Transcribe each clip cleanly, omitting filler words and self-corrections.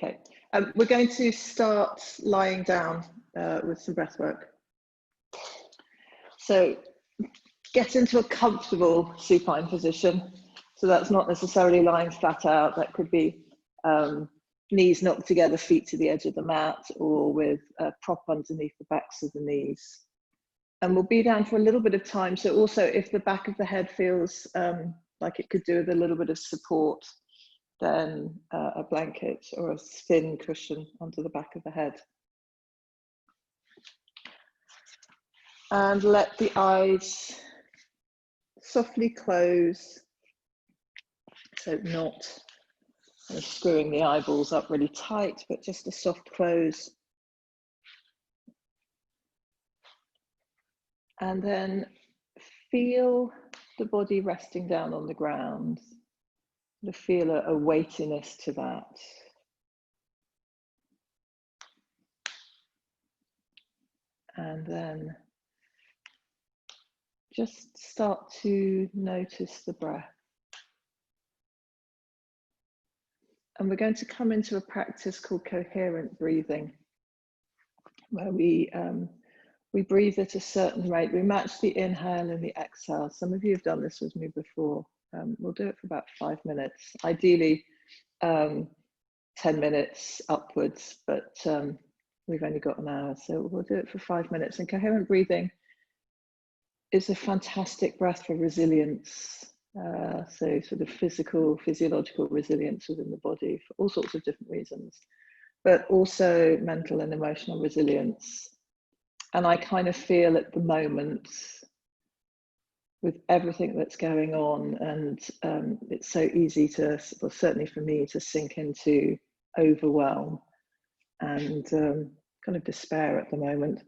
Okay, we're going to start lying down with some breath work. So get into a comfortable supine position. So that's not necessarily lying flat out. That could be knees knocked together, feet to the edge of the mat, or with a prop underneath the backs of the knees. And we'll be down for a little bit of time. So also if the back of the head feels like it could do with a little bit of support, then a blanket or a thin cushion onto the back of the head. And let the eyes softly close. So not screwing the eyeballs up really tight, but just a soft close. And then feel the body resting down on the ground. Feel a weightiness to that. And then just start to notice the breath. And we're going to come into a practice called coherent breathing, where we breathe at a certain rate. We match the inhale and the exhale. Some of you have done this with me before. We'll do it for about 5 minutes, ideally 10 minutes upwards, but we've only got an hour, so we'll do it for 5 minutes. And coherent breathing is a fantastic breath for resilience. So sort of physiological resilience within the body for all sorts of different reasons, but also mental and emotional resilience. And I kind of feel at the moment, with everything that's going on, and it's so easy to, well, certainly for me, to sink into overwhelm and kind of despair at the moment,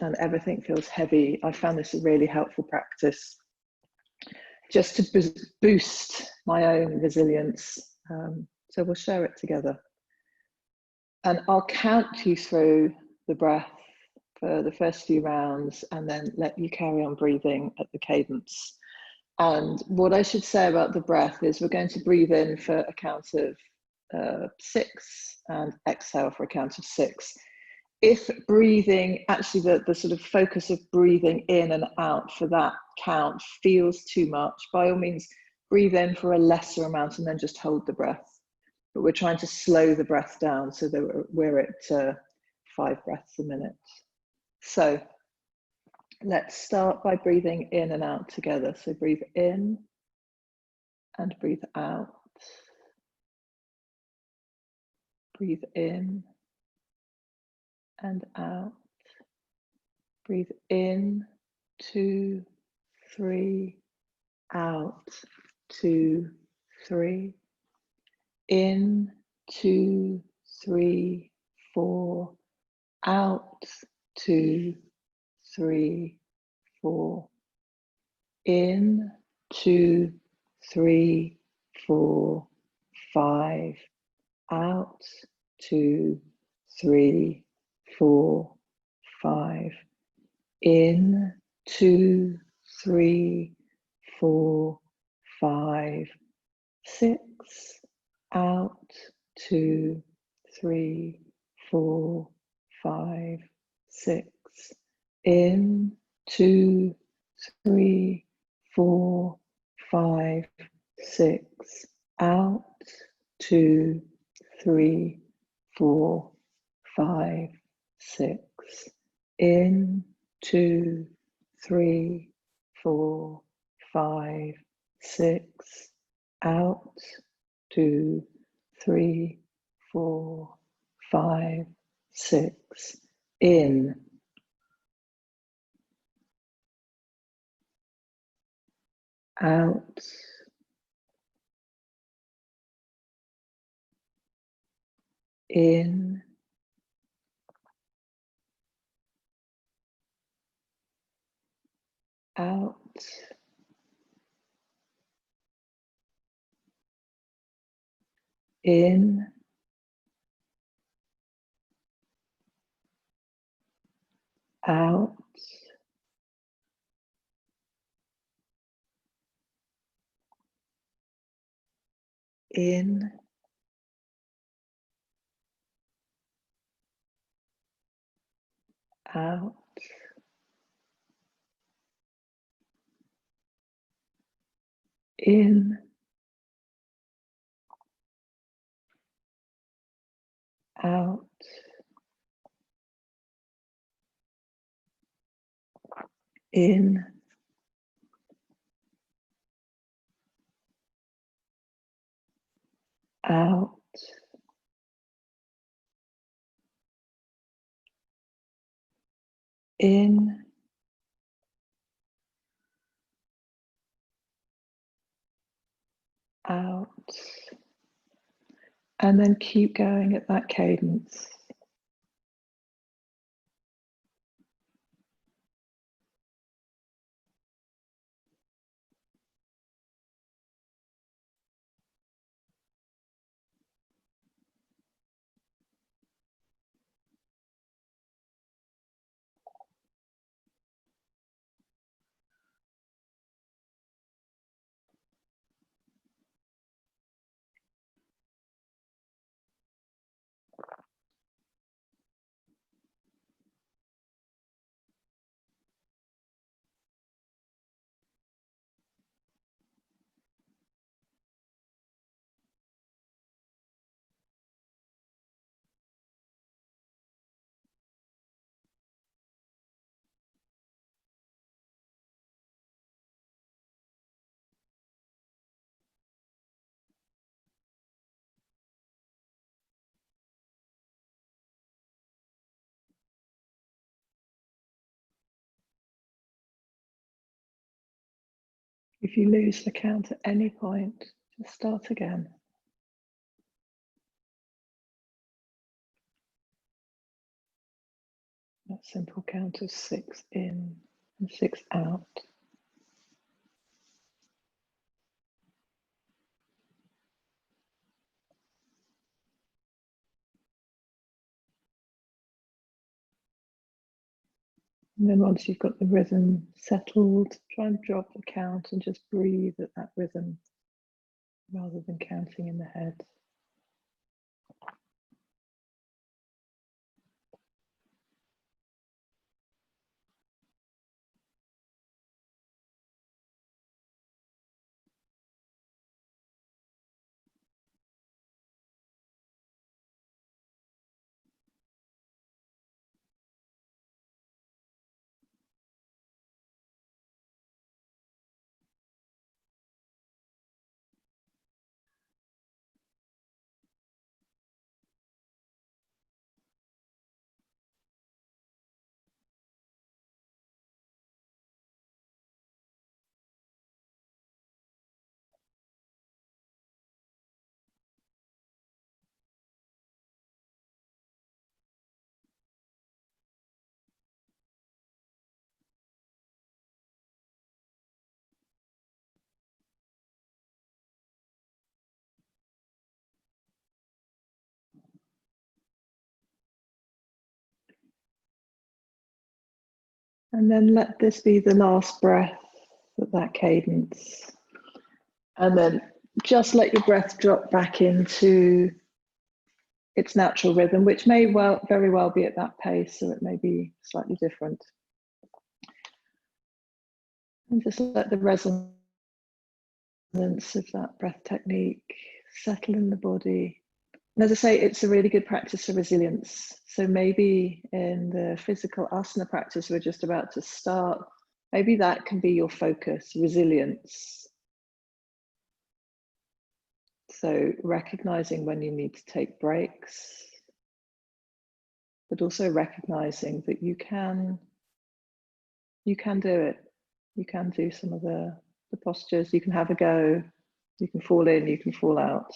and everything feels heavy. I found this a really helpful practice just to boost my own resilience. So we'll share it together. And I'll count you through the breath for the first few rounds, and then let you carry on breathing at the cadence. And what I should say about the breath is we're going to breathe in for a count of 6 and exhale for a count of 6. If breathing, actually the sort of focus of breathing in and out for that count feels too much, by all means, breathe in for a lesser amount and then just hold the breath. But we're trying to slow the breath down so that we're at 5 breaths a minute. So let's start by breathing in and out together. So breathe in and breathe out. Breathe in and out. Breathe in, 2, 3, out, 2, 3. In, 2, 3, 4. Out, 2, 3, 4. In, 2, 3, 4, 5. Out, 2, 3, 4, 5. In, 2, 3, 4, 5, 6. Out, 2, 3, 4, 5, 6. In, 2, 3, 4, 5, 6. Out, 2, 3, 4, 5, 6. In, 2, 3, 4, 5, 6. Out, 2, 3, 4, 5, 6. In. Out. In. Out. In. Out. In. out, in, out, in, out, in, out, and then keep going at that cadence. If you lose the count at any point, just start again. That simple count of 6 in and 6 out. And then once you've got the rhythm settled, try and drop the count and just breathe at that rhythm rather than counting in the head. And then let this be the last breath at that cadence. And then just let your breath drop back into its natural rhythm, which may very well be at that pace, so it may be slightly different. And just let the resonance of that breath technique settle in the body. And as I say, it's a really good practice for resilience. So maybe in the physical asana practice we're just about to start, maybe that can be your focus, resilience. So recognizing when you need to take breaks, but also recognizing that you can do it. You can do some of the postures, you can have a go, you can fall in, you can fall out,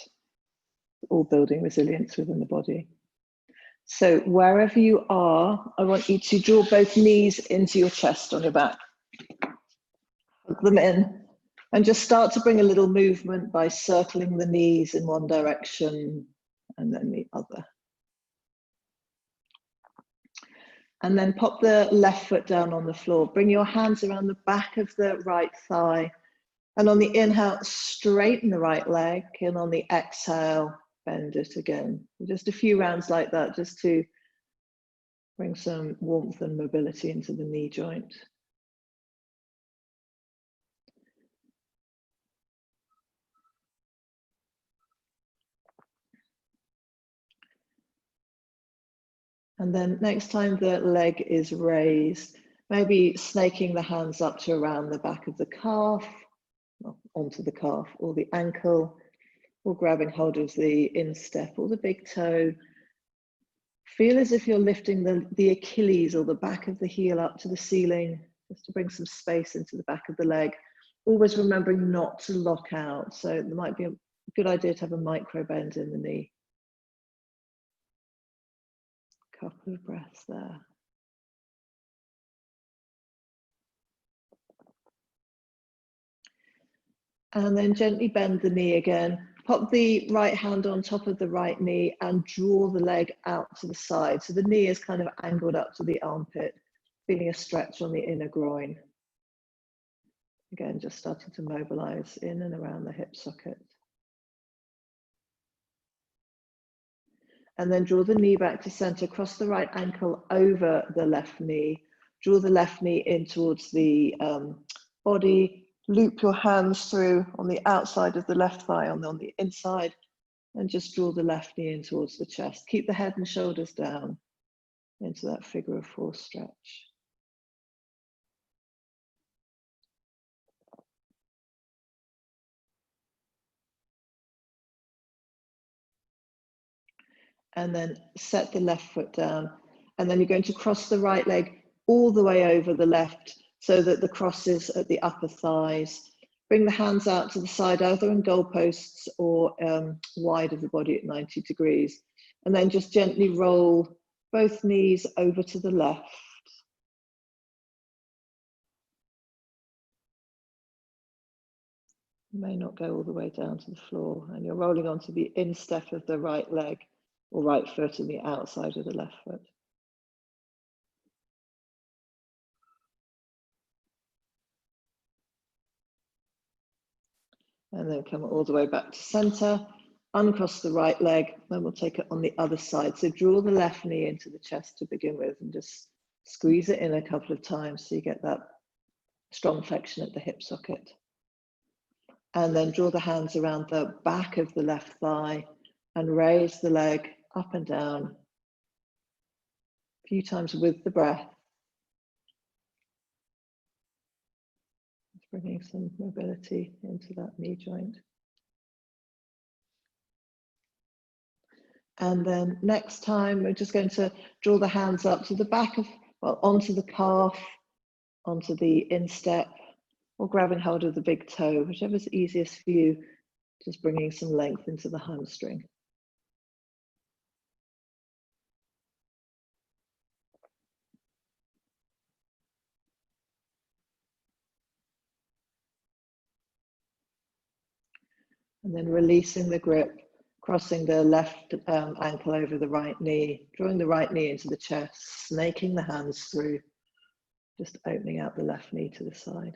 all building resilience within the body. So wherever you are, I want you to draw both knees into your chest on your back. Hug them in and just start to bring a little movement by circling the knees in one direction and then the other. And then pop the left foot down on the floor. Bring your hands around the back of the right thigh. And on the inhale, straighten the right leg. And on the exhale, bend it again. Just a few rounds like that, just to Bring some warmth and mobility into the knee joint. And then next time the leg is raised, maybe snaking the hands up to around the back of the calf, onto the calf or the ankle, or grabbing hold of the instep or the big toe. Feel as if you're lifting the Achilles or the back of the heel up to the ceiling, just to bring some space into the back of the leg. Always remembering not to lock out. So there might be a good idea to have a micro bend in the knee. Couple of breaths there. And then gently bend the knee again. Pop the right hand on top of the right knee and draw the leg out to the side. So the knee is kind of angled up to the armpit, feeling a stretch on the inner groin. Again, just starting to mobilize in and around the hip socket. And then draw the knee back to center, cross the right ankle over the left knee, draw the left knee in towards the body, loop your hands through on the outside of the left thigh, on the inside, and just draw the left knee in towards the chest. Keep the head and shoulders down into that figure of four stretch. And then set the left foot down. And then you're going to cross the right leg all the way over the left so that the cross is at the upper thighs. Bring the hands out to the side, either in goalposts or wide of the body at 90 degrees. And then just gently roll both knees over to the left. You may not go all the way down to the floor, and you're rolling onto the instep of the right leg or right foot and the outside of the left foot. And then come all the way back to center, uncross the right leg, then we'll take it on the other side. So draw the left knee into the chest to begin with and just squeeze it in a couple of times so you get that strong flexion at the hip socket. And then draw the hands around the back of the left thigh and raise the leg up and down a few times with the breath. Bringing some mobility into that knee joint. And then next time, we're just going to draw the hands up to the back of, well, onto the calf, onto the instep, or grabbing hold of the big toe, whichever's easiest for you, just bringing some length into the hamstring. And then releasing the grip, crossing the left ankle over the right knee, drawing the right knee into the chest, snaking the hands through, just opening out the left knee to the side.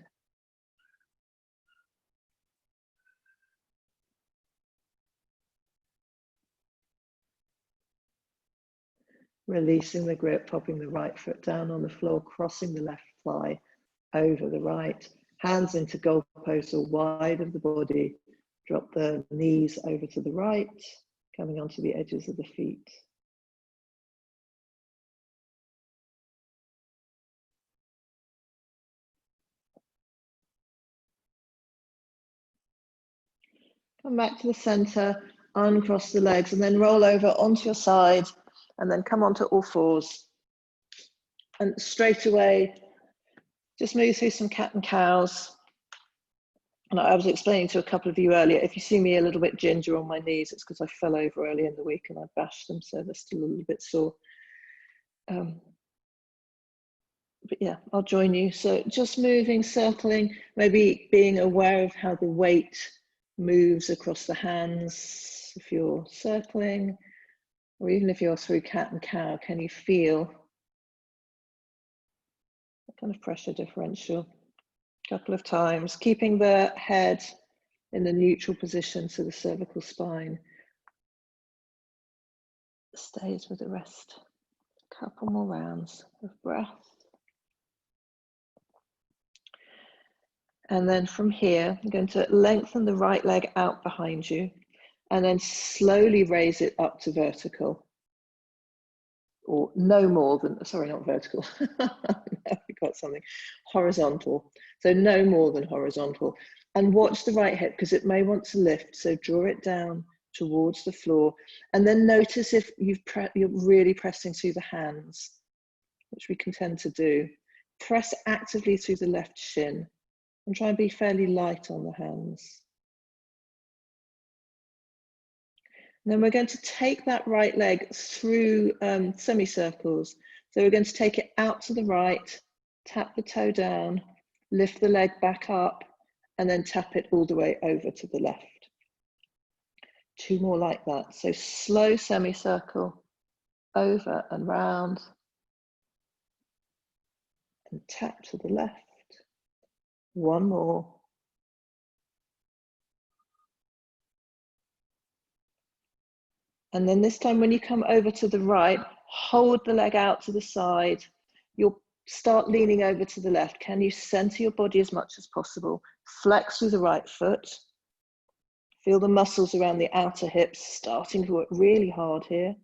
Releasing the grip, popping the right foot down on the floor, crossing the left thigh over the right, hands into goalposts or wide of the body. Drop the knees over to the right, coming onto the edges of the feet. Come back to the center, uncross the legs, and then roll over onto your side, and then come onto all fours. And straight away, just move through some cat and cows. And I was explaining to a couple of you earlier, if you see me a little bit ginger on my knees, it's because I fell over early in the week and I bashed them, so they're still a little bit sore. But yeah, I'll join you. So just moving, circling, maybe being aware of how the weight moves across the hands. If you're circling, or even if you're through cat and cow, can you feel that kind of pressure differential? A couple of times, keeping the head in the neutral position so the cervical spine stays with the rest. A Couple more rounds of breath. And then from here, I'm going to lengthen the right leg out behind you and then slowly raise it up to vertical. Or no more than, sorry, not vertical. We got something, horizontal. So no more than horizontal. And watch the right hip because it may want to lift. So draw it down towards the floor. And then notice if you're really pressing through the hands, which we can tend to do. Press actively through the left shin and try and be fairly light on the hands. And then we're going to take that right leg through semicircles. So we're going to take it out to the right, tap the toe down, lift the leg back up, and then tap it all the way over to the left. 2 more like that. So slow semicircle, over and round, and tap to the left. 1 more. And then this time when you come over to the right, hold the leg out to the side. You'll start leaning over to the left. Can you center your body as much as possible? Flex through the right foot. Feel the muscles around the outer hips starting to work really hard here.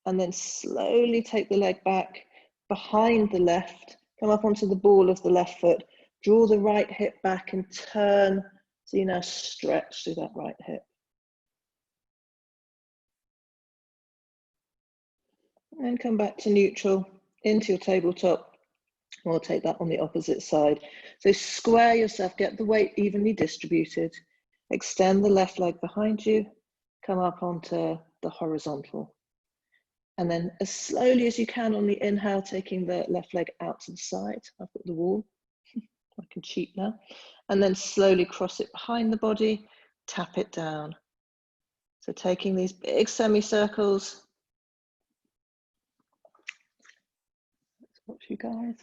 And then slowly take the leg back behind the left. Come up onto the ball of the left foot. Draw the right hip back and turn. So you now stretch through that right hip. And come back to neutral, into your tabletop, or take that on the opposite side. So square yourself, get the weight evenly distributed, extend the left leg behind you, come up onto the horizontal. And then as slowly as you can on the inhale, taking the left leg out to the side. I've got the wall, I can cheat now. And then slowly cross it behind the body, tap it down. So taking these big semicircles. Watch you guys.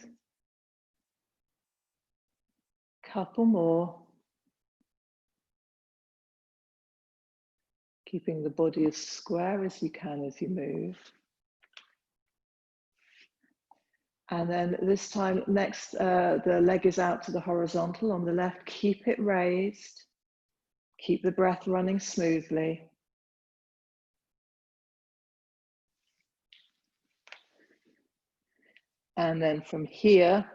Couple more. Keeping the body as square as you can as you move. And then this time, next, the leg is out to the horizontal on the left. Keep it raised. Keep the breath running smoothly. And then from here,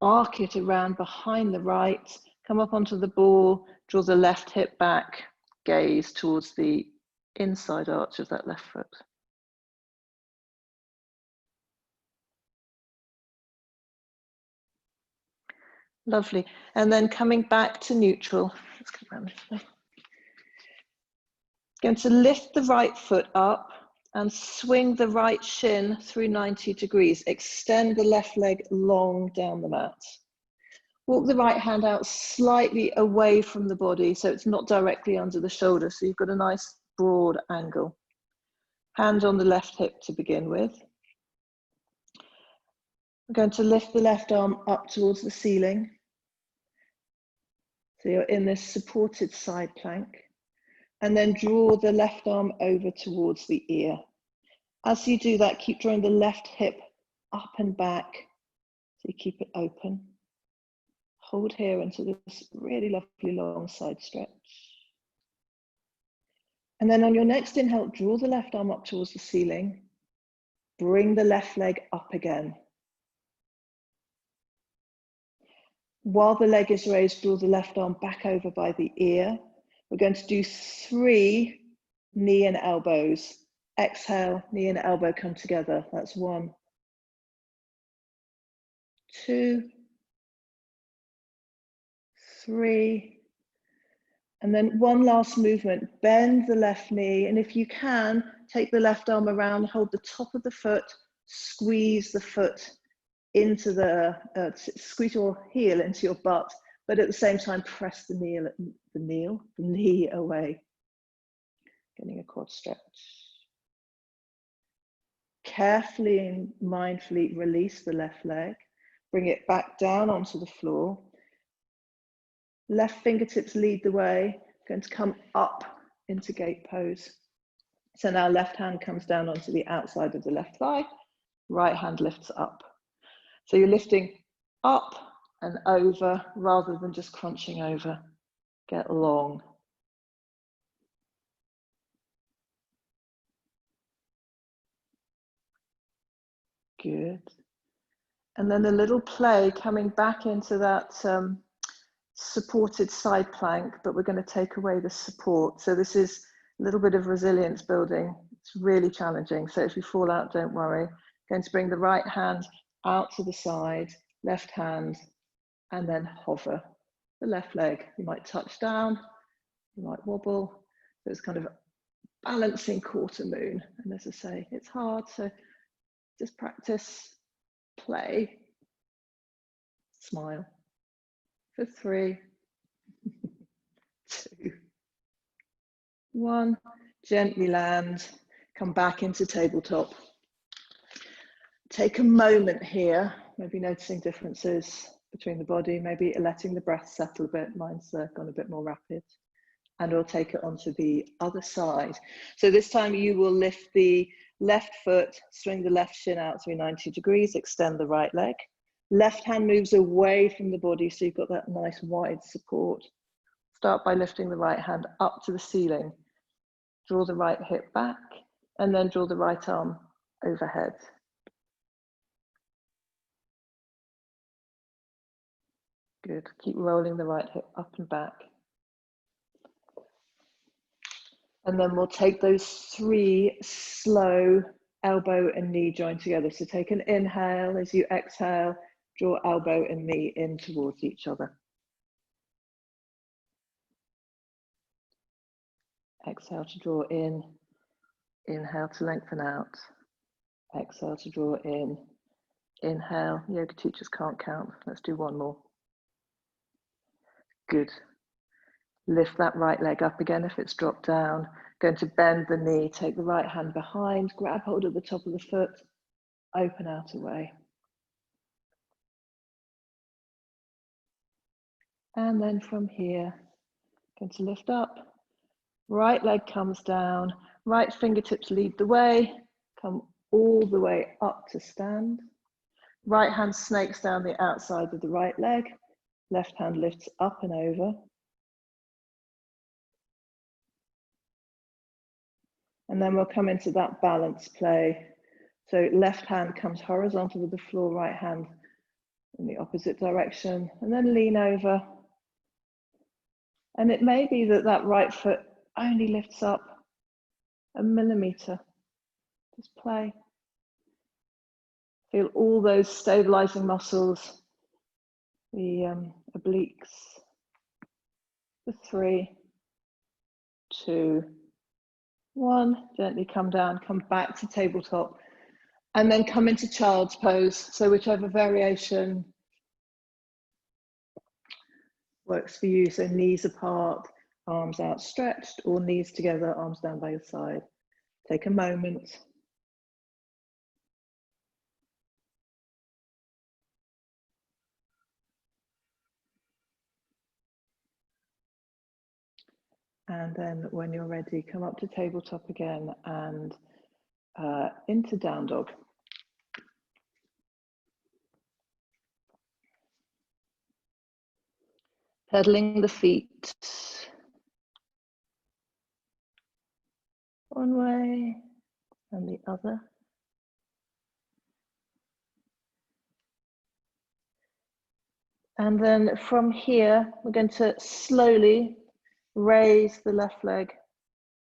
arc it around behind the right, come up onto the ball, draw the left hip back, gaze towards the inside arch of that left foot. Lovely. And then coming back to neutral. Let's come around this way. Going to lift the right foot up and swing the right shin through 90 degrees. Extend the left leg long down the mat. Walk the right hand out slightly away from the body so it's not directly under the shoulder, so you've got a nice broad angle. Hand on the left hip to begin with. I'm going to lift the left arm up towards the ceiling. So you're in this supported side plank. And then draw the left arm over towards the ear. As you do that, keep drawing the left hip up and back, so you keep it open. Hold here into this really lovely long side stretch. And then on your next inhale, draw the left arm up towards the ceiling. Bring the left leg up again. While the leg is raised, draw the left arm back over by the ear. We're going to do 3 knee and elbows. Exhale, knee and elbow come together. That's 1, 2, 3. And then one last movement. Bend the left knee. And if you can, take the left arm around, hold the top of the foot, squeeze the foot into the, squeeze your heel into your butt, but at the same time, press the knee away. Getting a quad stretch. Carefully and mindfully release the left leg. Bring it back down onto the floor. Left fingertips lead the way. Going to come up into gate pose. So now left hand comes down onto the outside of the left thigh, right hand lifts up. So you're lifting up and over rather than just crunching over. Get long. Good. And then a little play coming back into that supported side plank, but we're going to take away the support. So this is a little bit of resilience building. It's really challenging. So if you fall out, don't worry. Going to bring the right hand out to the side, left hand, and then hover the left leg. You might touch down, you might wobble. So it's kind of balancing quarter moon. And as I say, it's hard. So just practice, play, smile. For 3, 2, 1. Gently land, come back into tabletop. Take a moment here, maybe noticing differences between the body, maybe letting the breath settle a bit. Mine's gone a bit more rapid. And we'll take it onto the other side. So this time you will lift the left foot, swing the left shin out through 90 degrees, extend the right leg. Left hand moves away from the body, so you've got that nice wide support. Start by lifting the right hand up to the ceiling. Draw the right hip back, and then draw the right arm overhead. Good. Keep rolling the right hip up and back. And then we'll take those 3 slow elbow and knee joined together. So take an inhale. As you exhale, draw elbow and knee in towards each other. Exhale to draw in. Inhale to lengthen out. Exhale to draw in. Inhale. Yoga teachers can't count. Let's do 1 more. Good. Lift that right leg up again if it's dropped down. Going to bend the knee, take the right hand behind, grab hold of the top of the foot, open out away. And then from here, going to lift up. Right leg comes down, right fingertips lead the way, come all the way up to stand. Right hand snakes down the outside of the right leg, left hand lifts up and over. And then we'll come into that balance play. So left hand comes horizontal with the floor, right hand in the opposite direction, and then lean over. And it may be that that right foot only lifts up 1 millimeter. Just play. Feel all those stabilizing muscles, the obliques. For 3, 2, 1. Gently come down, come back to tabletop, and then come into child's pose. So whichever variation works for you. So knees apart, arms outstretched, or knees together, arms down by your side. Take a moment. And then when you're ready, come up to tabletop again and into down dog. Pedaling the feet one way and the other. And then from here, we're going to slowly raise the left leg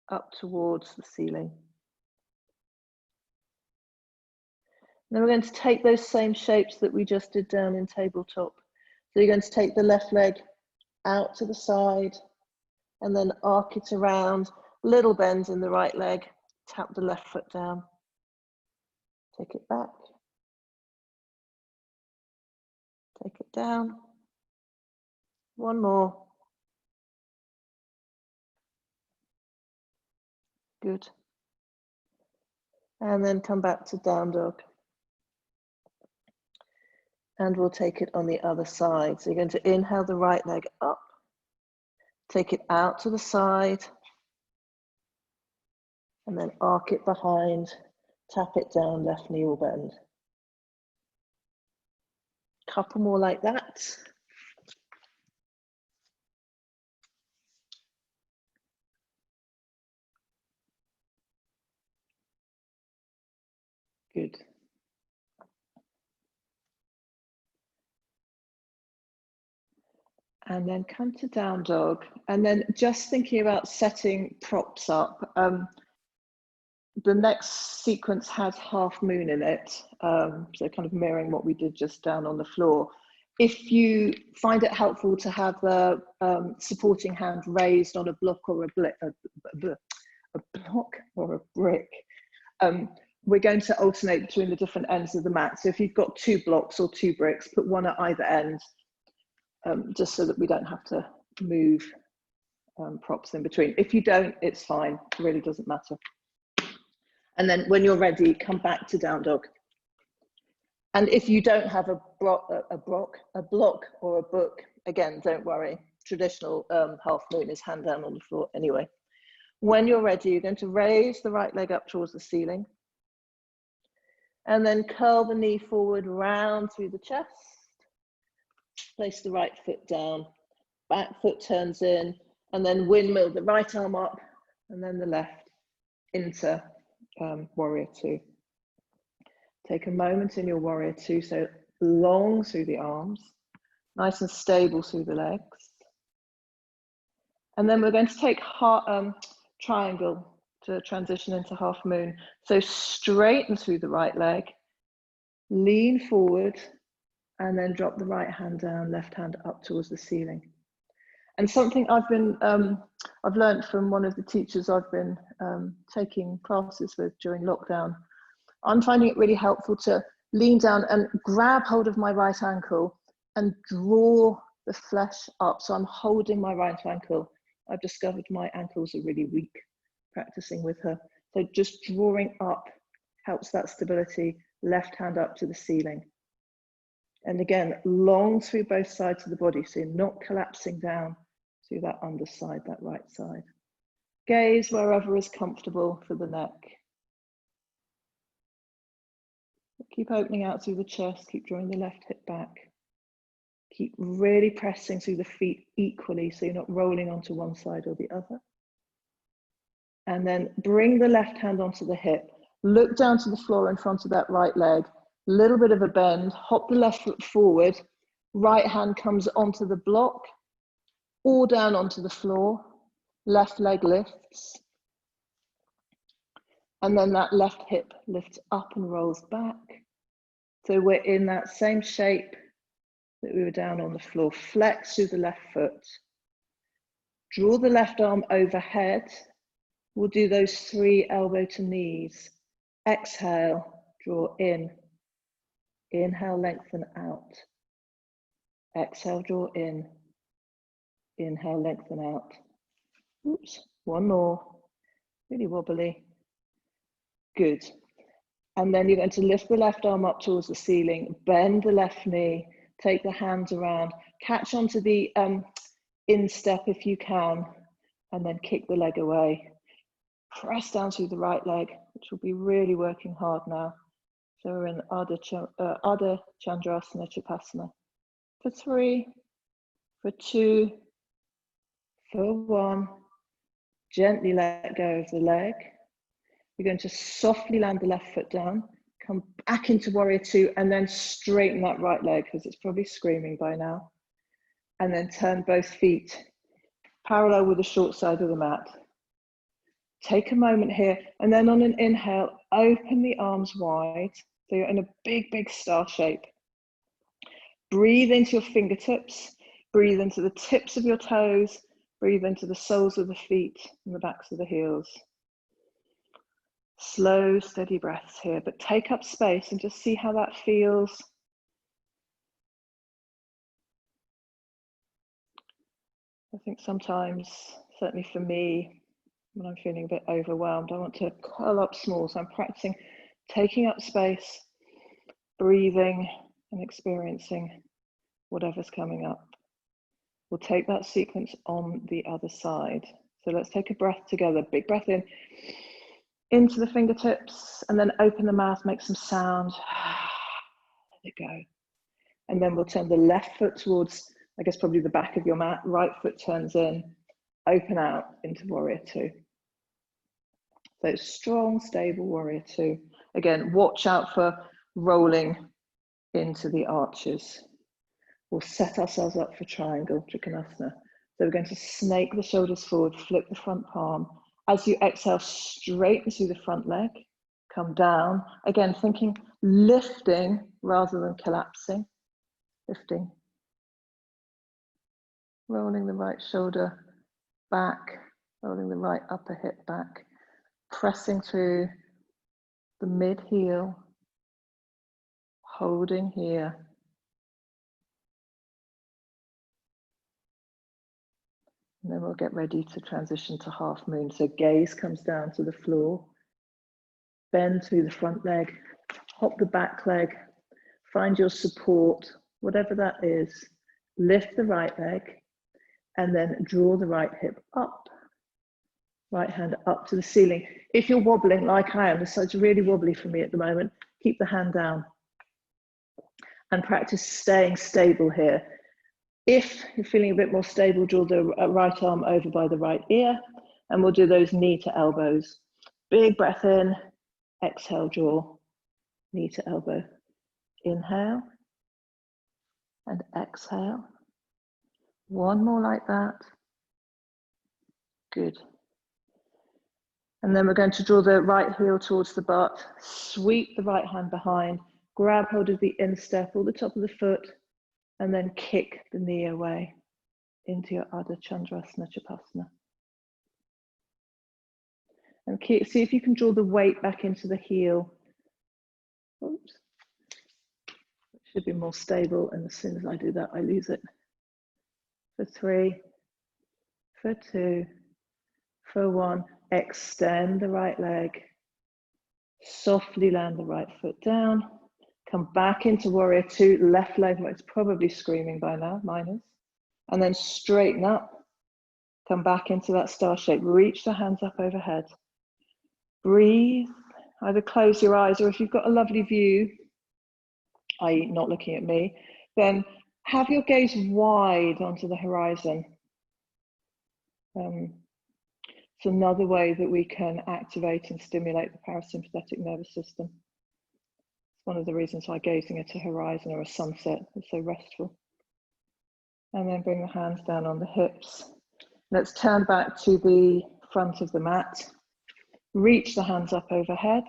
up towards the ceiling. Then we're going to take those same shapes that we just did down in tabletop. So you're going to take the left leg out to the side and then arc it around, little bend in the right leg, tap the left foot down, take it back, take it down, 1 more. Good. And then come back to down dog. And we'll take it on the other side. So you're going to inhale the right leg up, take it out to the side, And then arc it behind, tap it down, left knee will bend. Couple more like that. Good. And then come to down dog. And then just thinking about setting props up. The next sequence has half moon in it. So kind of mirroring what we did just down on the floor. If you find it helpful to have the supporting hand raised on a block or a block or a brick, we're going to alternate between the different ends of the mat. So if you've got 2 blocks or 2 bricks, put one at either end, just so that we don't have to move props in between. If you don't, it's fine, it really doesn't matter. And then when you're ready, come back to down dog. And if you don't have a block or a book, again, don't worry. Traditional half moon is hand down on the floor anyway. When you're ready, you're going to raise the right leg up towards the ceiling. And then curl the knee forward, round through the chest. Place the right foot down, back foot turns in, and then windmill the right arm up, and then the left into warrior 2. Take a moment in your warrior 2, so long through the arms, nice and stable through the legs. And then we're going to take triangle to transition into half moon. So straighten through the right leg, lean forward, and then drop the right hand down, left hand up towards the ceiling. And something I've learned from one of the teachers I've been taking classes with during lockdown. I'm finding it really helpful to lean down and grab hold of my right ankle and draw the flesh up. So I'm holding my right ankle. I've discovered my ankles are really weak practicing with her. So just drawing up helps that stability, left hand up to the ceiling. And again, long through both sides of the body, so you're not collapsing down through that underside, that right side. Gaze wherever is comfortable for the neck. Keep opening out through the chest, keep drawing the left hip back. Keep really pressing through the feet equally, so you're not rolling onto one side or the other. And then bring the left hand onto the hip. Look down to the floor in front of that right leg. Little bit of a bend, hop the left foot forward. Right hand comes onto the block or down onto the floor. Left leg lifts. And then that left hip lifts up and rolls back. So we're in that same shape that we were down on the floor. Flex through the left foot. Draw the left arm overhead. We'll do those 3 elbow to knees. Exhale, draw in. Inhale, lengthen out. Exhale, draw in. Inhale, lengthen out. Oops, one more. Really wobbly. Good. And then you're going to lift the left arm up towards the ceiling, bend the left knee, take the hands around, catch onto the instep if you can, and then kick the leg away. Press down through the right leg, which will be really working hard now. So we're in Ardha Chandrasana Chapasana. For 3, for 2, for 1. Gently let go of the leg. You're going to softly land the left foot down, come back into warrior 2, and then straighten that right leg because it's probably screaming by now. And then turn both feet parallel with the short side of the mat. Take a moment here, and then on an inhale, open the arms wide. So you're in a big, big star shape. Breathe into your fingertips, breathe into the tips of your toes, breathe into the soles of the feet and the backs of the heels. Slow, steady breaths here, but take up space and just see how that feels. I think sometimes, certainly for me, when I'm feeling a bit overwhelmed, I want to curl up small. So I'm practicing taking up space, breathing and experiencing whatever's coming up. We'll take that sequence on the other side. So let's take a breath together. Big breath in. into the fingertips, and then open the mouth, make some sound. Let it go. And then we'll turn the left foot towards, I guess, probably the back of your mat. Right foot turns in, open out into warrior two. So strong, stable warrior two. Again, watch out for rolling into the arches. We'll set ourselves up for triangle, Trikonasana. So we're going to snake the shoulders forward, flip the front palm. As you exhale, straighten through the front leg, come down. Again, thinking lifting rather than collapsing. Lifting. Rolling the right shoulder back, rolling the right upper hip back, pressing through the mid heel, holding here. And then we'll get ready to transition to half moon. So gaze comes down to the floor, bend through the front leg, hop the back leg, find your support, whatever that is, lift the right leg, and then draw the right hip up, right hand up to the ceiling. If you're wobbling like I am, this side's really wobbly for me at the moment, keep the hand down and practice staying stable here. If you're feeling a bit more stable, draw the right arm over by the right ear, and we'll do those knee to elbows. Big breath in, exhale, draw, knee to elbow. Inhale and exhale. One more like that. Good. And then we're going to draw the right heel towards the butt, sweep the right hand behind, grab hold of the instep or the top of the foot, and then kick the knee away into your Ardha Chandrasana Chapasana. And see if you can draw the weight back into the heel. Oops. It should be more stable, and as soon as I do that, I lose it. For 3, for 2, for 1. Extend the right leg. Softly land the right foot down. Come back into warrior two, left leg, well, it's probably screaming by now, mine is. And then straighten up, come back into that star shape, reach the hands up overhead. Breathe, either close your eyes, or if you've got a lovely view, i.e. not looking at me, then have your gaze wide onto the horizon. It's another way that we can activate and stimulate the parasympathetic nervous system. One of the reasons why gazing at a horizon or a sunset is so restful. And then bring the hands down on the hips. Let's turn back to the front of the mat. Reach the hands up overhead.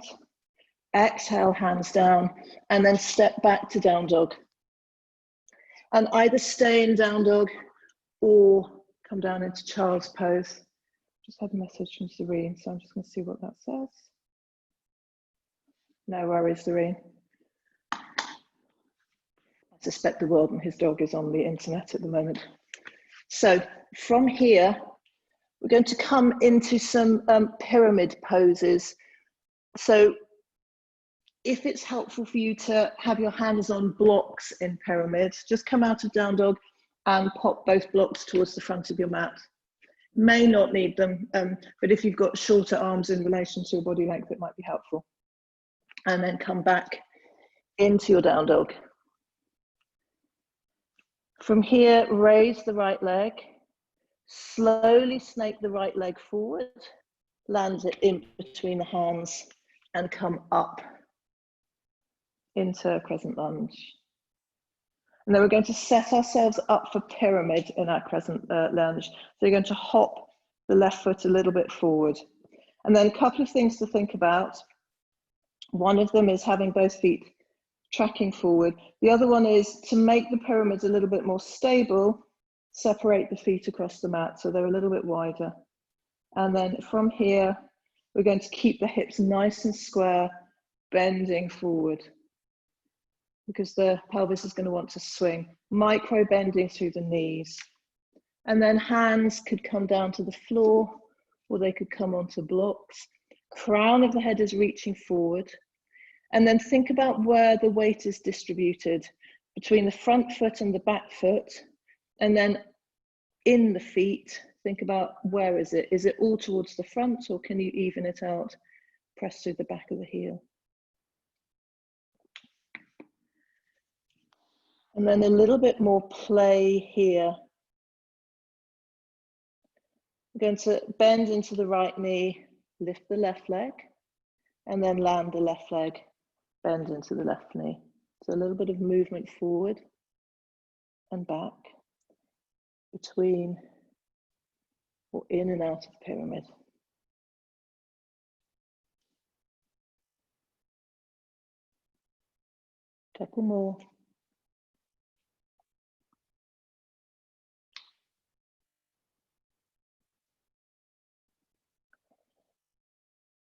Exhale, hands down, and then step back to down dog. And either stay in down dog or come down into child's pose. Just had a message from Serene, so I'm just going to see what that says. No worries, Serene. I suspect the world and his dog is on the internet at the moment. So from here, we're going to come into some pyramid poses. So if it's helpful for you to have your hands on blocks in pyramids, just come out of down dog and pop both blocks towards the front of your mat. May not need them, but if you've got shorter arms in relation to your body length, it might be helpful. And then come back into your down dog. From here, raise the right leg, slowly snake the right leg forward, land it in between the hands, and come up into a crescent lunge. And then we're going to set ourselves up for pyramid in our crescent lunge. So you're going to hop the left foot a little bit forward. And then a couple of things to think about. One of them is having both feet tracking forward. The other one is to make the pyramids a little bit more stable, separate the feet across the mat so they're a little bit wider. And then from here, we're going to keep the hips nice and square, bending forward, because the pelvis is going to want to swing. Micro bending through the knees. And then hands could come down to the floor, or they could come onto blocks. Crown of the head is reaching forward. And then think about where the weight is distributed between the front foot and the back foot. And then in the feet, think about where is it? Is it all towards the front, or can you even it out Press through the back of the heel. And then a little bit more play here. We're going to bend into the right knee, lift the left leg, and then land the left leg, bend into the left knee. So a little bit of movement forward and back, between or in and out of pyramid. Couple more.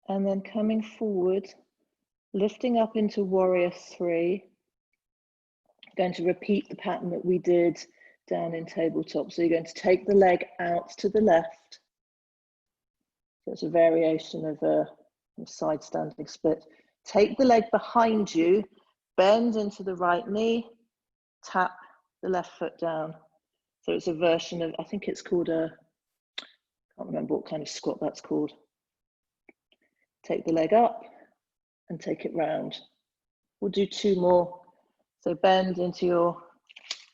And then coming forward, lifting up into warrior three. Going to repeat the pattern that we did down in tabletop. So you're going to take the leg out to the left. So it's a variation of a side standing split. Take the leg behind you, bend into the right knee, tap the left foot down. So it's a version of, I think it's called a, I can't remember what kind of squat that's called. Take the leg up and take it round. We'll do two more. So bend into your,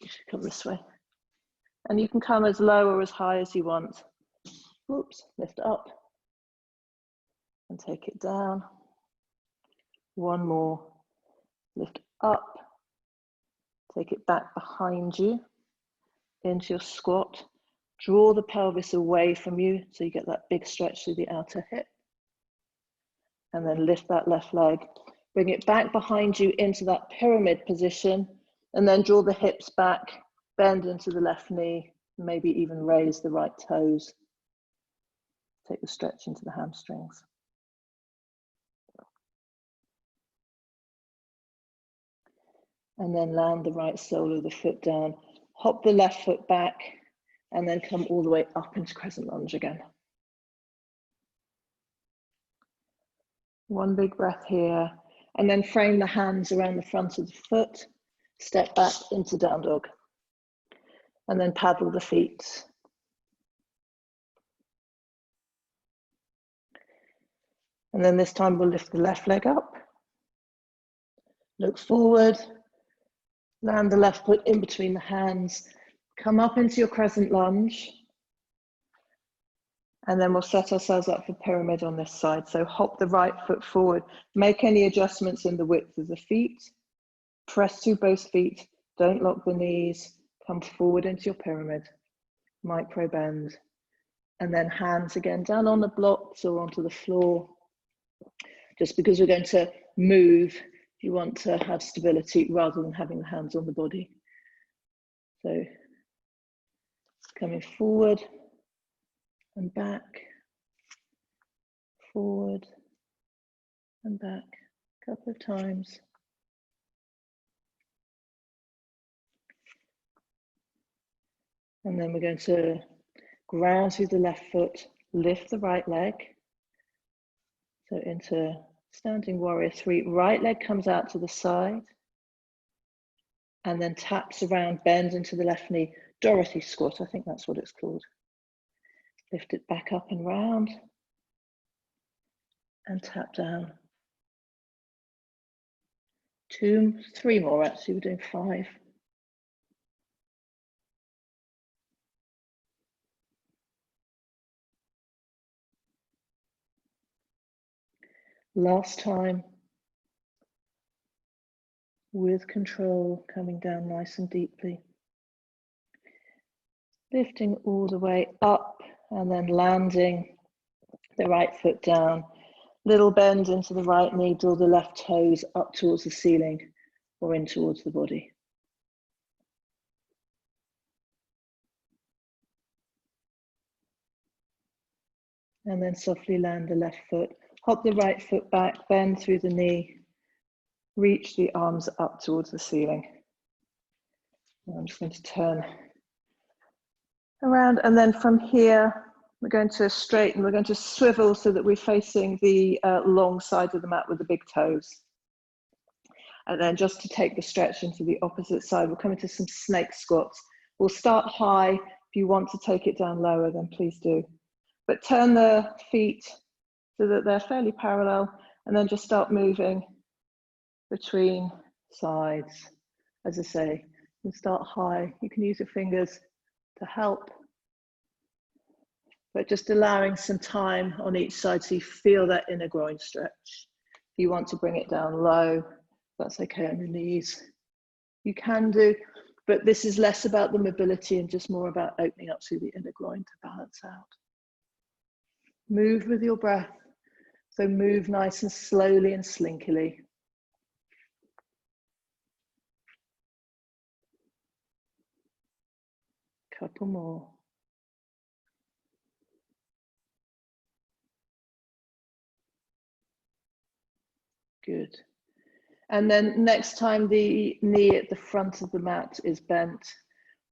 you should come this way. And you can come as low or as high as you want. Oops, lift up and take it down. One more, lift up, take it back behind you into your squat. Draw the pelvis away from you so you get that big stretch through the outer hip. And then lift that left leg. Bring it back behind you into that pyramid position, and then draw the hips back, bend into the left knee, maybe even raise the right toes. Take the stretch into the hamstrings. And then land the right sole of the foot down, hop the left foot back, and then come all the way up into crescent lunge again. One big breath here, and then frame the hands around the front of the foot, step back into down dog, and then paddle the feet. And then this time we'll lift the left leg up, look forward, land the left foot in between the hands, come up into your crescent lunge, and then we'll set ourselves up for pyramid on this side. So hop the right foot forward, make any adjustments in the width of the feet, press through both feet, don't lock the knees, come forward into your pyramid, micro bend, and then hands again down on the blocks or onto the floor. Just because we're going to move, you want to have stability rather than having the hands on the body. So coming forward and back, forward and back a couple of times. And then we're going to ground through the left foot, lift the right leg. So into standing warrior three, right leg comes out to the side and then taps around, bend into the left knee. Dorothy squat, I think that's what it's called. Lift it back up and round and tap down. Two, three more actually, we're doing 5. Last time, with control, coming down nice and deeply. Lifting all the way up and then landing the right foot down. Little bend into the right knee, draw the left toes up towards the ceiling or in towards the body. And then softly land the left foot. Hop the right foot back, bend through the knee, reach the arms up towards the ceiling. And I'm just going to turn around, and then from here, we're going to straighten, we're going to swivel so that we're facing the long side of the mat with the big toes. And then just to take the stretch into the opposite side, we'll come into some snake squats. We'll start high. If you want to take it down lower, then please do. But turn the feet so that they're fairly parallel, and then just start moving between sides. As I say, you start high. You can use your fingers to help, but just allowing some time on each side so you feel that inner groin stretch. If you want to bring it down low, that's okay on your knees. You can do, but this is less about the mobility and just more about opening up through the inner groin to balance out. Move with your breath. So move nice and slowly and slinkily. Couple more. Good. And then next time the knee at the front of the mat is bent,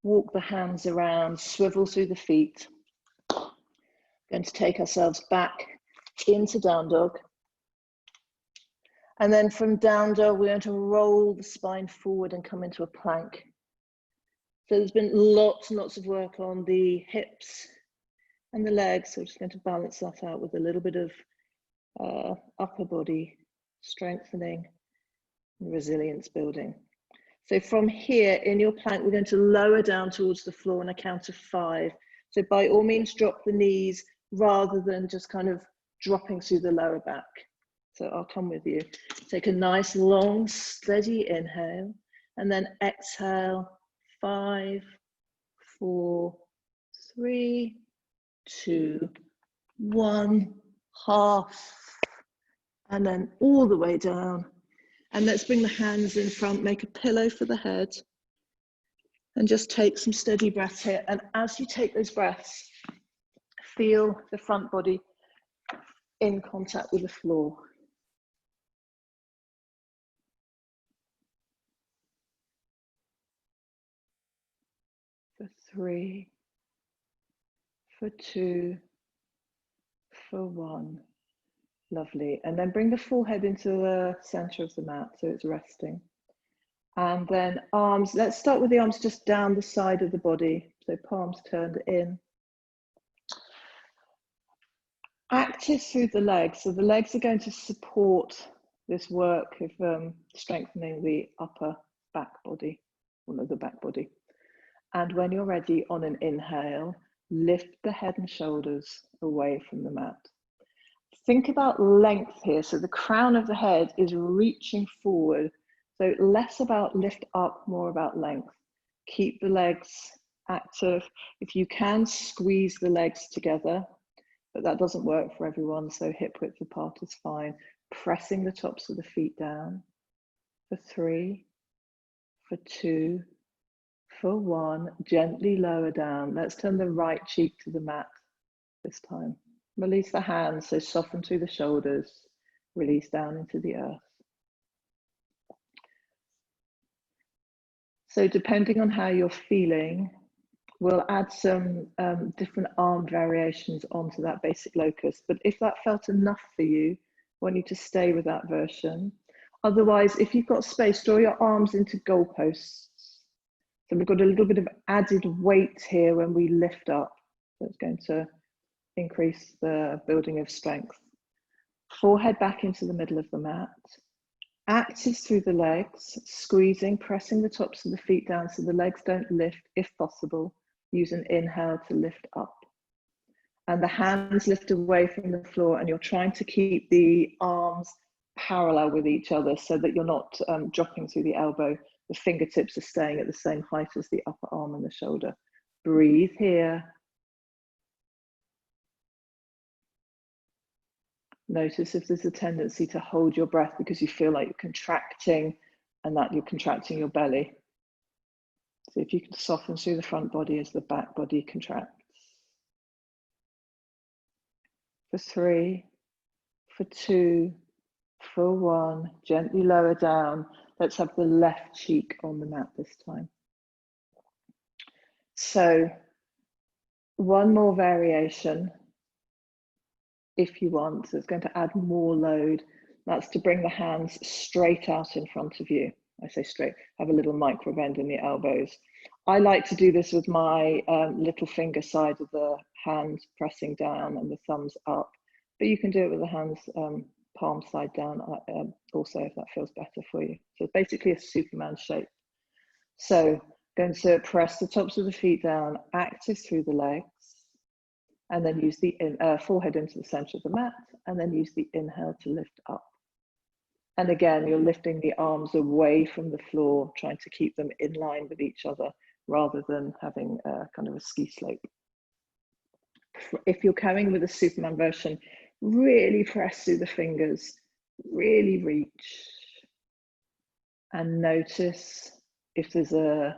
walk the hands around, swivel through the feet. Going to take ourselves back into down dog. And then from down dog, we're going to roll the spine forward and come into a plank. So there's been lots and lots of work on the hips and the legs. So we're just going to balance that out with a little bit of upper body strengthening and resilience building. So from here in your plank, we're going to lower down towards the floor on a count of 5. So by all means, drop the knees rather than just kind of dropping through the lower back. So I'll come with you. Take a nice long, steady inhale, and then exhale. 5, 4, 3, 2, 1, half, and then all the way down. And let's bring the hands in front, make a pillow for the head, and just take some steady breaths here. And as you take those breaths, feel the front body in contact with the floor. For 3, for 2, for 1. Lovely. And then bring the forehead into the center of the mat so it's resting. And then arms, let's start with the arms just down the side of the body. So palms turned in. Active through the legs. So the legs are going to support this work of strengthening the upper back body, or no, the back body. And when you're ready, on an inhale, lift the head and shoulders away from the mat. Think about length here. So the crown of the head is reaching forward. So less about lift up, more about length. Keep the legs active. If you can, squeeze the legs together, but that doesn't work for everyone. So hip width apart is fine. Pressing the tops of the feet down. For 3, for 2, for 1, gently lower down. Let's turn the right cheek to the mat this time. Release the hands, so soften through the shoulders. Release down into the earth. So depending on how you're feeling, we'll add some different arm variations onto that basic locus. But if that felt enough for you, I want you to stay with that version. Otherwise, if you've got space, draw your arms into goalposts. So we've got a little bit of added weight here when we lift up. So it's going to increase the building of strength. Forehead back into the middle of the mat. Active through the legs, squeezing, pressing the tops of the feet down so the legs don't lift. If possible, use an inhale to lift up. And the hands lift away from the floor, and you're trying to keep the arms parallel with each other so that you're not dropping through the elbow. The fingertips are staying at the same height as the upper arm and the shoulder. Breathe here. Notice if there's a tendency to hold your breath because you feel like you're contracting and that you're contracting your belly. So if you can soften through the front body as the back body contracts. For 3, for 2, for 1, gently lower down. Let's have the left cheek on the mat this time. So one more variation if you want. So it's going to add more load. That's to bring the hands straight out in front of you. I say straight, have a little micro bend in the elbows. I like to do this with my little finger side of the hand pressing down and the thumbs up. but you can do it with the hands palm side down also if that feels better for you. So it's basically a Superman shape. So going to press the tops of the feet down, active through the legs, and then use the forehead into the center of the mat, and then use the inhale to lift up. And again, you're lifting the arms away from the floor, trying to keep them in line with each other rather than having a kind of a ski slope. If you're carrying with a Superman version, really press through the fingers, really reach, and notice if there's a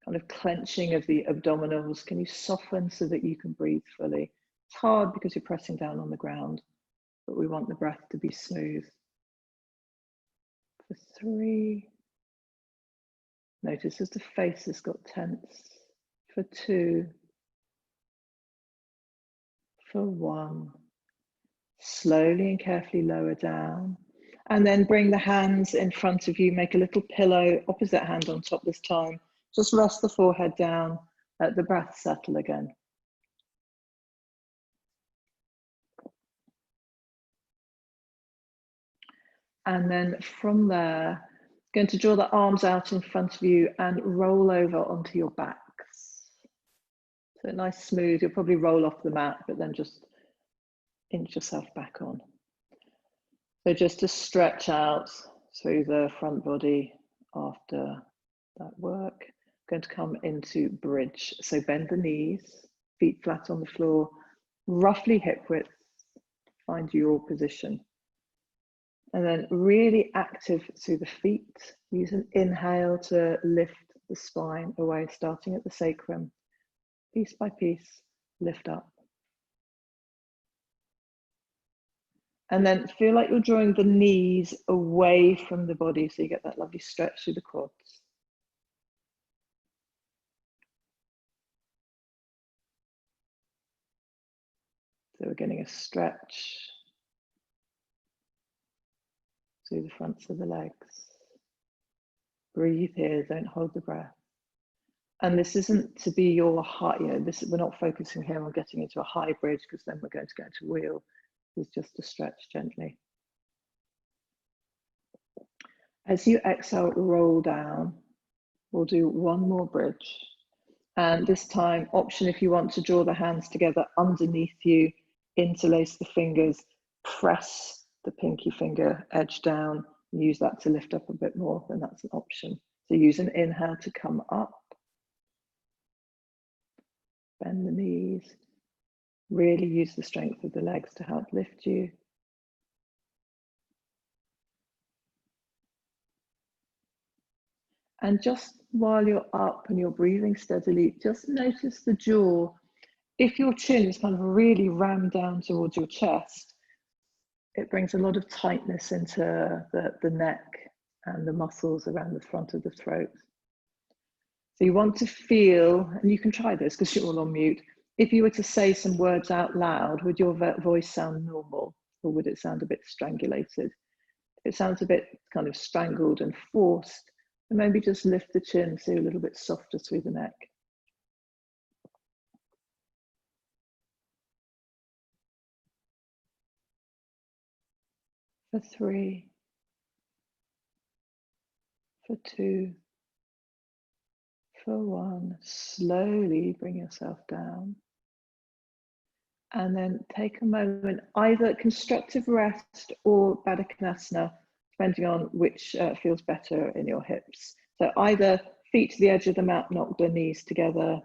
kind of clenching of the abdominals. Can you soften so that you can breathe fully? It's hard because you're pressing down on the ground, but we want the breath to be smooth. For 3, notice as the face has got tense. For 2, for 1, slowly and carefully lower down, and then bring the hands in front of you, make a little pillow, opposite hand on top this time. Just rest the forehead down, let the breath settle again. And then from there, going to draw the arms out in front of you and roll over onto your backs. So nice smooth, you'll probably roll off the mat, but then just inch yourself back on. So just to stretch out through the front body after that work. Going to come into bridge. So bend the knees, feet flat on the floor, roughly hip width, find your position. And then really active through the feet. Use an inhale to lift the spine away, starting at the sacrum. Piece by piece, lift up. And then feel like you're drawing the knees away from the body so you get that lovely stretch through the quads. So we're getting a stretch through the fronts of the legs. Breathe here, don't hold the breath. And this isn't to be your high, we're not focusing here on getting into a high bridge because then we're going to go into wheel. It's just to stretch gently. As you exhale, roll down. We'll do one more bridge. And this time, option if you want to draw the hands together underneath you, interlace the fingers, press the pinky finger edge down, and use that to lift up a bit more, then that's an option. So use an inhale to come up. Bend the knees. Really use the strength of the legs to help lift you. And just while you're up and you're breathing steadily, just notice the jaw. If your chin is kind of really rammed down towards your chest, it brings a lot of tightness into the neck and the muscles around the front of the throat. So you want to feel, and you can try this because you're all on mute, if you were to say some words out loud, would your voice sound normal or would it sound a bit strangulated? If it sounds a bit kind of strangled and forced, then maybe just lift the chin so you're a little bit softer through the neck. For 3, for 2, for 1, slowly bring yourself down. And then take a moment, either constructive rest or Baddha Konasana, depending on which feels better in your hips. So either feet to the edge of the mat, knock the knees together,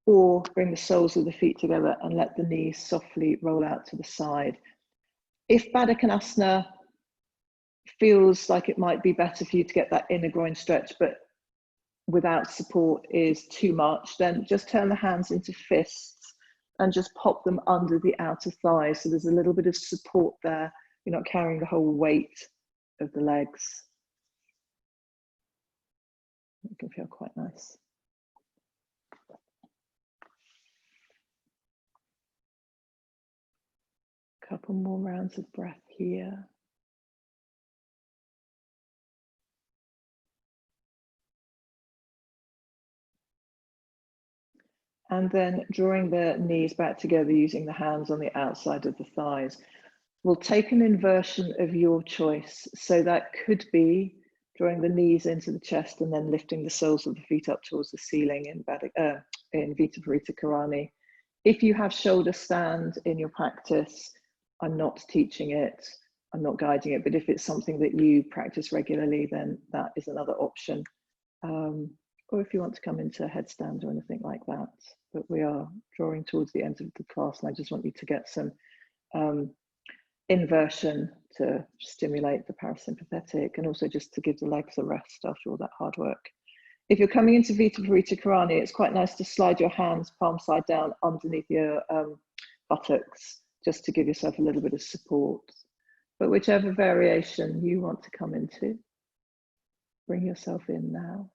or bring the soles of the feet together and let the knees softly roll out to the side. If Baddha Konasana feels like it might be better for you to get that inner groin stretch, but without support is too much, then just turn the hands into fists and just pop them under the outer thighs. So there's a little bit of support there. You're not carrying the whole weight of the legs. It can feel quite nice. A couple more rounds of breath here. And then drawing the knees back together using the hands on the outside of the thighs. we'll take an inversion of your choice. So that could be drawing the knees into the chest and then lifting the soles of the feet up towards the ceiling in Vita Varita Karani. If you have shoulder stand in your practice, I'm not teaching it, I'm not guiding it, but if it's something that you practice regularly, then that is another option. Or if you want to come into a headstand or anything like that. But we are drawing towards the end of the class, and I just want you to get some inversion to stimulate the parasympathetic, and also just to give the legs a rest after all that hard work. If you're coming into Vita Varita Karani, it's quite nice to slide your hands palm side down underneath your buttocks, just to give yourself a little bit of support. But whichever variation you want to come into, bring yourself in now.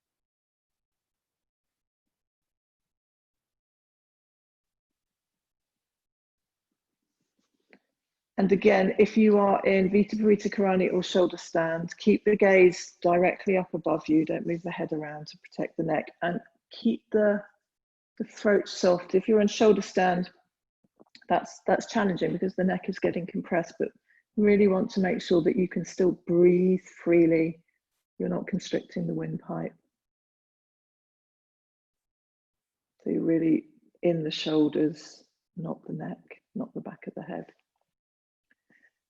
And again, if you are in Vita Varita Karani or shoulder stand, keep the gaze directly up above you. Don't move the head around to protect the neck, and keep the throat soft. If you're in shoulder stand, that's challenging because the neck is getting compressed, but really want to make sure that you can still breathe freely. You're not constricting the windpipe. So you're really in the shoulders, not the neck, not the back of the head.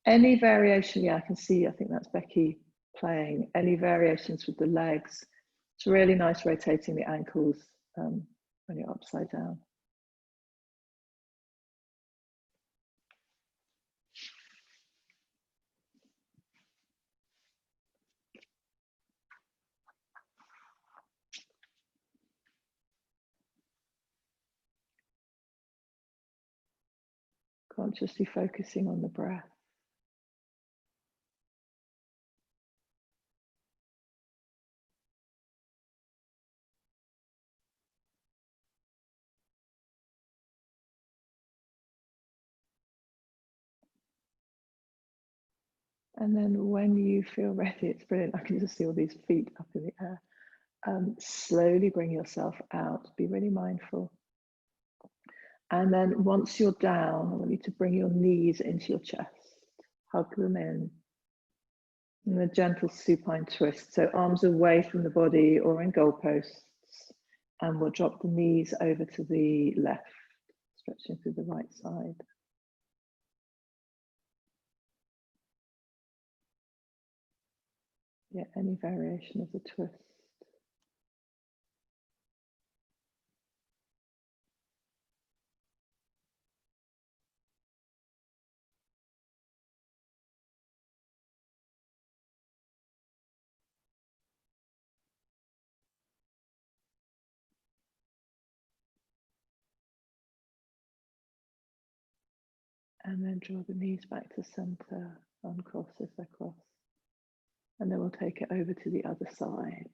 Any variation, yeah, I can see, I think that's Becky playing. Any variations with the legs. It's really nice rotating the ankles when you're upside down. Consciously focusing on the breath. And then when you feel ready, it's brilliant. I can just see all these feet up in the air. Slowly bring yourself out. Be really mindful. And then once you're down, I want you to bring your knees into your chest. Hug them in. And a gentle supine twist. So arms away from the body or in goalposts. And we'll drop the knees over to the left, stretching through the right side. Yeah, any variation of the twist. And then draw the knees back to center, uncross as they cross. And then we'll take it over to the other side.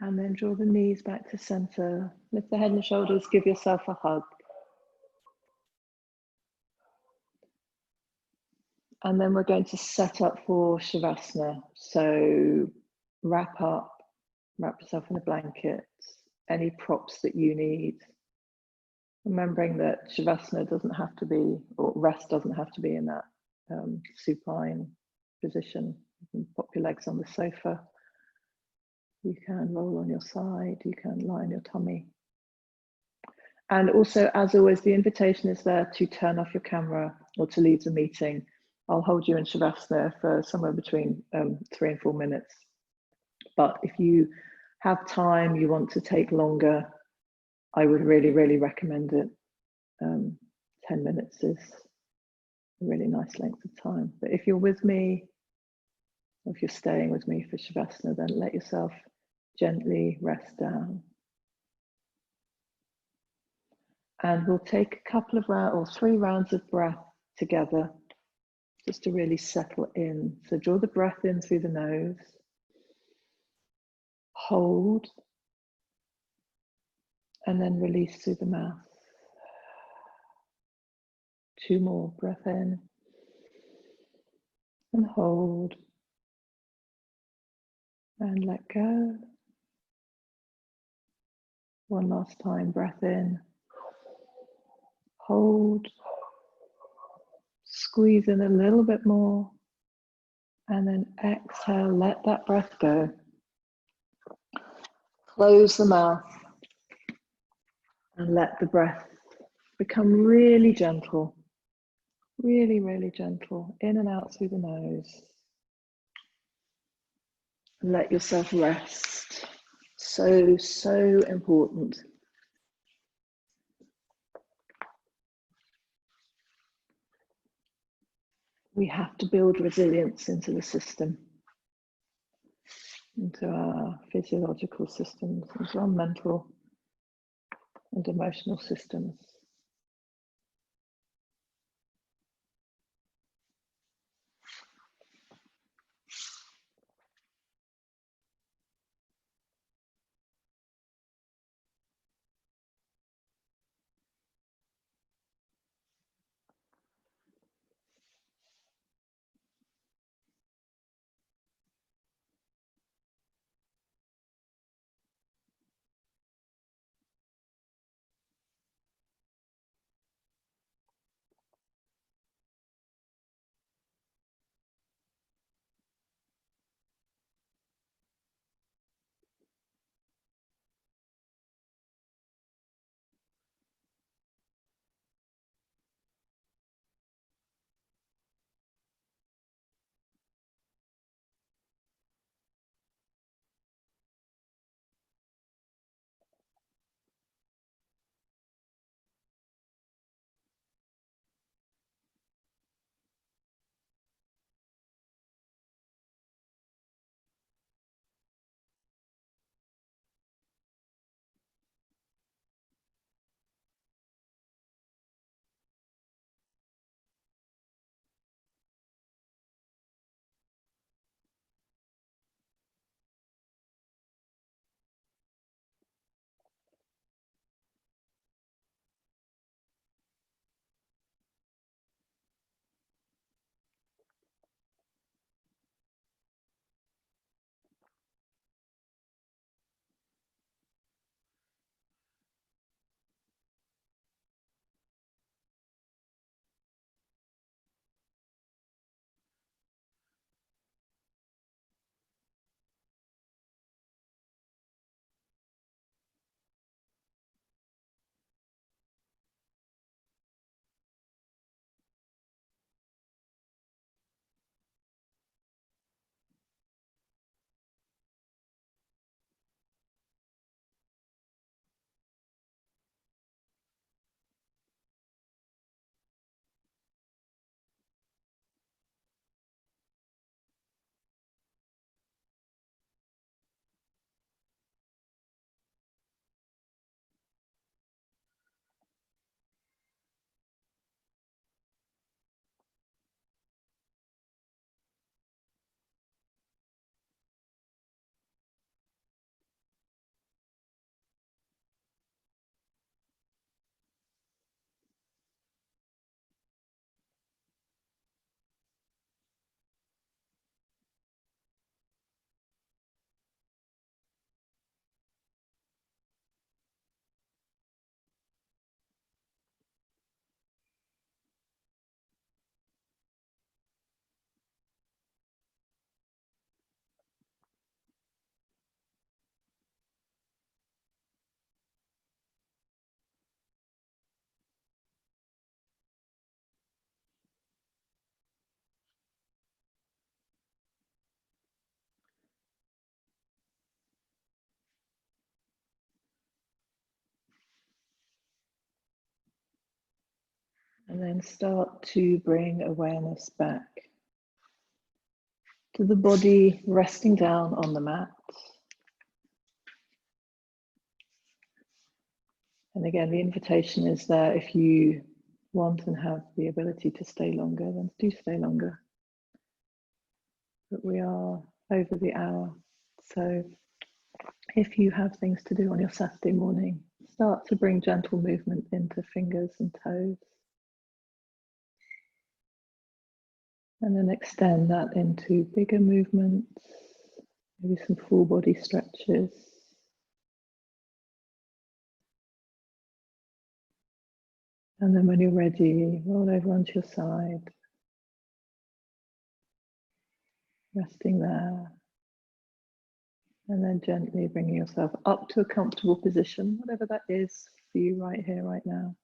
And then draw the knees back to center. Lift the head and shoulders, give yourself a hug. And then we're going to set up for Shavasana. So wrap up, wrap yourself in a blanket, any props that you need. Remembering that Shavasana doesn't have to be, or rest doesn't have to be in that supine position. You can pop your legs on the sofa. You can roll on your side, you can lie on your tummy. And also, as always, the invitation is there to turn off your camera or to leave the meeting. I'll hold you in Shavasana for somewhere between 3 and 4 minutes. But if you have time, you want to take longer, I would really, really recommend it. 10 minutes is a really nice length of time. But if you're with me, or if you're staying with me for Shavasana, then let yourself gently rest down. And we'll take a couple of rounds or 3 rounds of breath together, just to really settle in. So draw the breath in through the nose. hold, and then release through the mouth. 2 more, breath in and hold and let go. 1 last time, breath in, hold, squeeze in a little bit more, and then exhale, let that breath go. Close the mouth and let the breath become really gentle, really, really gentle, in and out through the nose. And let yourself rest. So, so important. We have to build resilience into the system, into our physiological systems, into our mental and emotional systems. And then start to bring awareness back to the body, resting down on the mat. And again, the invitation is there if you want and have the ability to stay longer, then do stay longer. But we are over the hour, so If you have things to do on your Saturday morning, start to bring gentle movement into fingers and toes. And then extend that into bigger movements, maybe some full body stretches. And then when you're ready, roll over onto your side, resting there. And then gently bringing yourself up to a comfortable position, whatever that is for you right here, right now.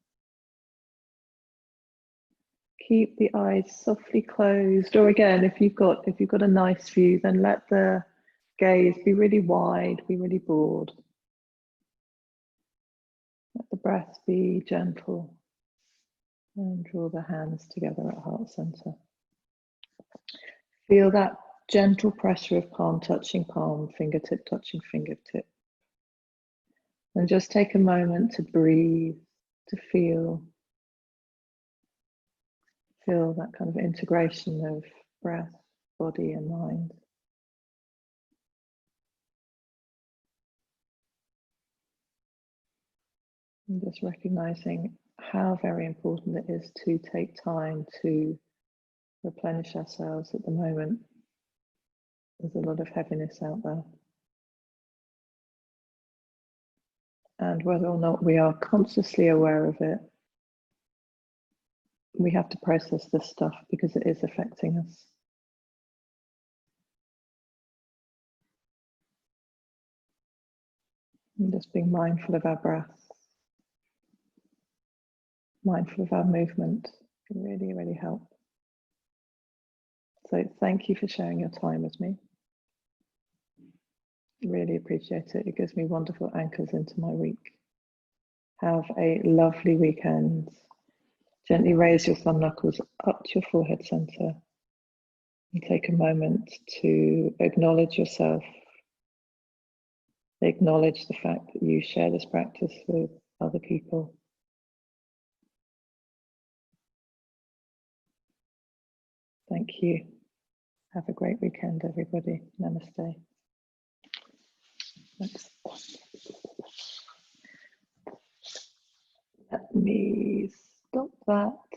Keep the eyes softly closed, or again, if you've got a nice view, then let the gaze be really wide, be really broad. Let the breath be gentle, and draw the hands together at heart center. Feel that gentle pressure of palm touching palm, fingertip touching fingertip. And just take a moment to breathe, to feel that kind of integration of breath, body, and mind. And just recognizing how very important it is to take time to replenish ourselves at the moment. There's a lot of heaviness out there. And whether or not we are consciously aware of it, we have to process this stuff because it is affecting us. And just being mindful of our breath, mindful of our movement can really, really help. So thank you for sharing your time with me. Really appreciate it. It gives me wonderful anchors into my week. Have a lovely weekend. Gently raise your thumb knuckles up to your forehead center and take a moment to acknowledge yourself. Acknowledge the fact that you share this practice with other people. Thank you. Have a great weekend, everybody. Namaste. Thanks. Let me stop that.